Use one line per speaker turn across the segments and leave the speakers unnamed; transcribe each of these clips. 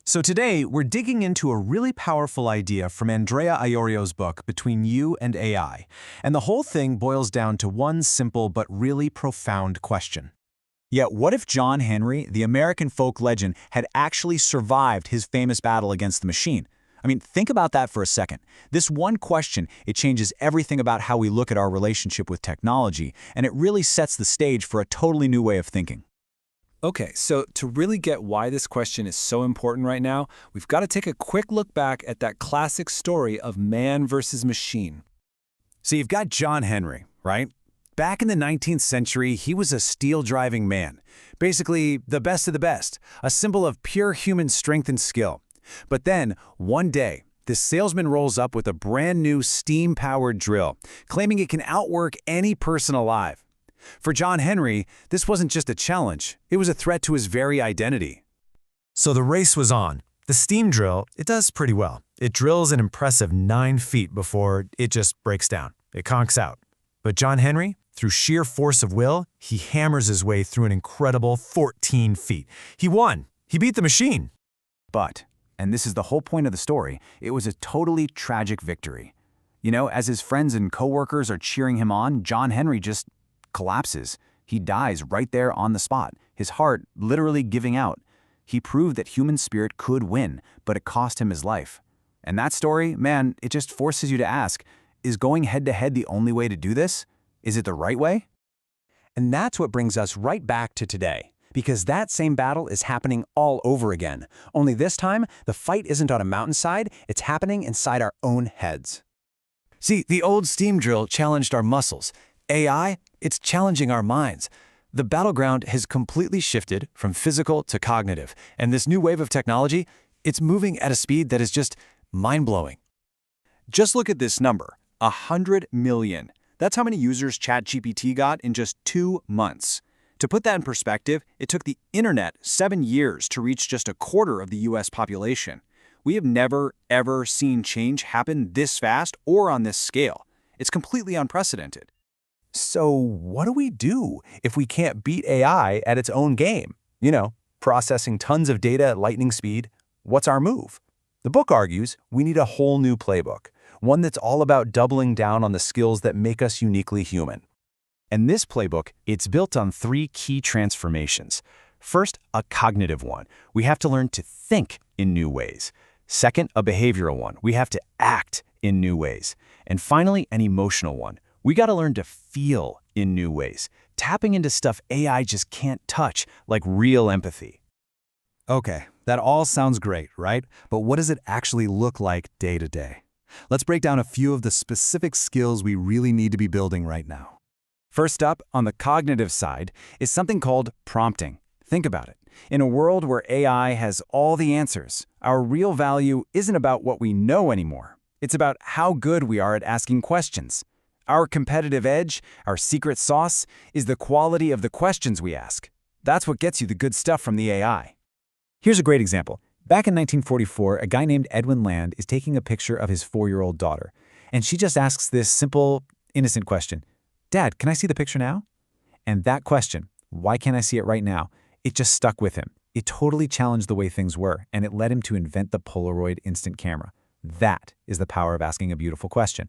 So today, we're digging into a really powerful idea from Andrea Iorio's book, Between You and AI. And the whole thing boils down to one simple but really profound question.
Yet what if John Henry, the American folk legend, had actually survived his famous battle against the machine? I mean, think about that for a second. This one question, it changes everything about how we look at our relationship with technology, and it really sets the stage for a totally new way of thinking.
Okay, so to really get why this question is so important right now, we've got to take a quick look back at that classic story of man versus machine.
So you've got John Henry, right? Back in the 19th century, he was a steel-driving man. Basically, the best of the best, a symbol of pure human strength and skill. But then, one day, this salesman rolls up with a brand new steam-powered drill, claiming it can outwork any person alive. For John Henry, this wasn't just a challenge, it was a threat to his very identity.
So the race was on. The steam drill, it does pretty well. It drills an impressive 9 feet before it just breaks down. It conks out. But John Henry, through sheer force of will, he hammers his way through an incredible 14 feet. He won. He beat the machine.
But, and this is the whole point of the story, it was a totally tragic victory. You know, as his friends and coworkers are cheering him on, John Henry just collapses. He dies right there on the spot, his heart literally giving out. He proved that human spirit could win, but it cost him his life. And that story, man, it just forces you to ask, is going head-to-head the only way to do this? Is it the right way?
And that's what brings us right back to today, because that same battle is happening all over again. Only this time, the fight isn't on a mountainside, it's happening inside our own heads.
See, the old steam drill challenged our muscles. AI, it's challenging our minds. The battleground has completely shifted from physical to cognitive, and this new wave of technology, it's moving at a speed that is just mind-blowing.
Just look at this number, 100 million. That's how many users ChatGPT got in just 2 months. To put that in perspective, it took the internet 7 years to reach just a quarter of the US population. We have never, ever seen change happen this fast or on this scale. It's completely unprecedented.
So what do we do if we can't beat AI at its own game? You know, processing tons of data at lightning speed. What's our move? The book argues we need a whole new playbook, one that's all about doubling down on the skills that make us uniquely human. And this playbook, it's built on 3 key transformations. First, a cognitive one. We have to learn to think in new ways. Second, a behavioral one. We have to act in new ways. And finally, an emotional one. We got to learn to feel in new ways, tapping into stuff AI just can't touch, like real empathy.
Okay, that all sounds great, right? But what does it actually look like day to day? Let's break down a few of the specific skills we really need to be building right now. First up, on the cognitive side, is something called prompting. Think about it. In a world where AI has all the answers, our real value isn't about what we know anymore. It's about how good we are at asking questions. Our competitive edge, our secret sauce, is the quality of the questions we ask. That's what gets you the good stuff from the AI.
Here's a great example. Back in 1944, a guy named Edwin Land is taking a picture of his 4-year-old daughter, and she just asks this simple, innocent question. Dad, can I see the picture now? And that question, why can't I see it right now? It just stuck with him. It totally challenged the way things were, and it led him to invent the Polaroid instant camera. That is the power of asking a beautiful question.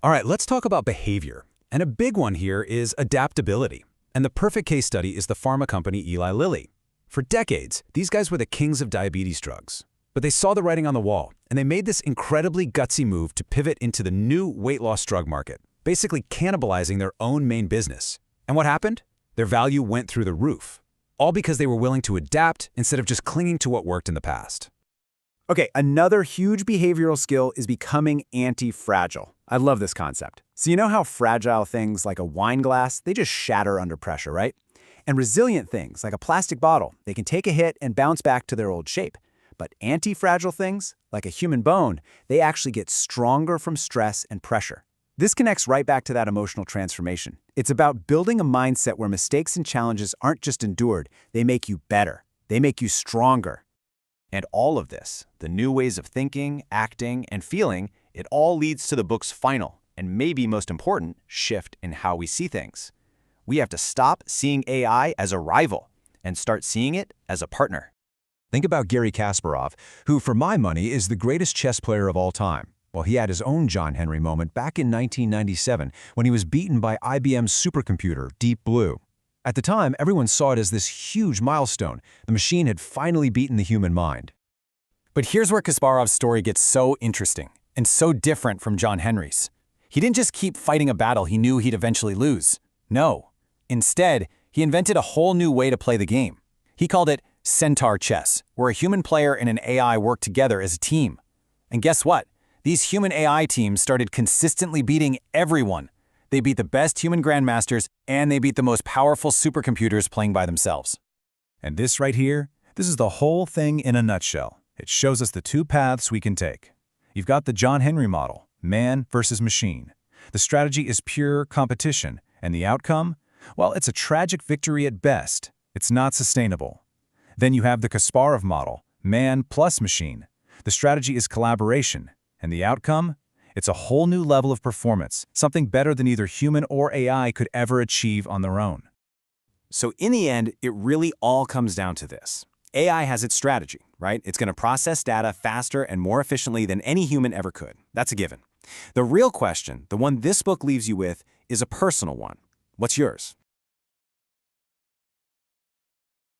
All right, let's talk about behavior. And a big one here is adaptability. And the perfect case study is the pharma company Eli Lilly. For decades, these guys were the kings of diabetes drugs. But they saw the writing on the wall, and they made this incredibly gutsy move to pivot into the new weight loss drug market, basically cannibalizing their own main business. And what happened? Their value went through the roof, all because they were willing to adapt instead of just clinging to what worked in the past.
Okay, another huge behavioral skill is becoming anti-fragile. I love this concept. So you know how fragile things like a wine glass, they just shatter under pressure, right? And resilient things like a plastic bottle, they can take a hit and bounce back to their old shape. But anti-fragile things, like a human bone, they actually get stronger from stress and pressure. This connects right back to that emotional transformation. It's about building a mindset where mistakes and challenges aren't just endured, they make you better. They make you stronger.
And all of this, the new ways of thinking, acting, and feeling, it all leads to the book's final, and maybe most important, shift in how we see things. We have to stop seeing AI as a rival and start seeing it as a partner.
Think about Garry Kasparov, who, for my money, is the greatest chess player of all time. Well, he had his own John Henry moment back in 1997 when he was beaten by IBM's supercomputer, Deep Blue. At the time, everyone saw it as this huge milestone. The machine had finally beaten the human mind.
But here's where Kasparov's story gets so interesting and so different from John Henry's. He didn't just keep fighting a battle he knew he'd eventually lose. No. Instead, he invented a whole new way to play the game. He called it centaur chess, where a human player and an AI work together as a team. And guess what? These human AI teams started consistently beating everyone. They beat the best human grandmasters, and they beat the most powerful supercomputers playing by themselves.
And this right here, this is the whole thing in a nutshell. It shows us the two paths we can take. You've got the John Henry model, man versus machine. The strategy is pure competition, and the outcome? Well, it's a tragic victory at best. It's not sustainable. Then you have the Kasparov model, man plus machine. The strategy is collaboration, and the outcome? It's a whole new level of performance, something better than either human or AI could ever achieve on their own.
So in the end, it really all comes down to this. AI has its strategy, right? It's going to process data faster and more efficiently than any human ever could. That's a given. The real question, the one this book leaves you with, is a personal one. What's yours?